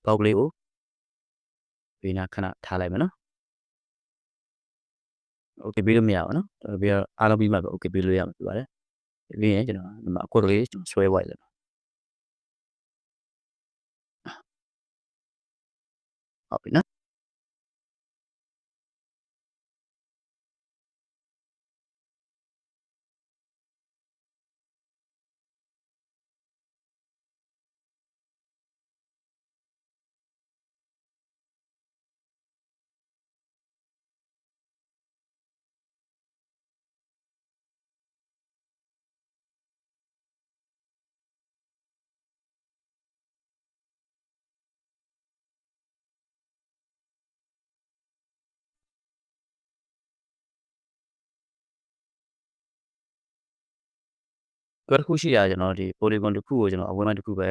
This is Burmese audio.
ဘောက်ကလေးကိုဘေးနားခဏထားလိုက်မယ်နော်โอเคပေးလို့မရဘူးနော်ပြီးတော့အားလုံးပြီးမှပဲโอเคပေးလို့ရမှာဖြစ်ပါတယ်ပြီးရင်ကျွန်တော်ဒီမှာအကွက်ကလေးကျွန်တော်ဆွဲသွားရတယ်ဟုတ်ပြီနော်တွဲတစ်ခုရှိရကျွန်တော်ဒီ polygon တစ်ခုကိုကျွန်တော်အဝန်းပိုင်းတစ်ခုပဲ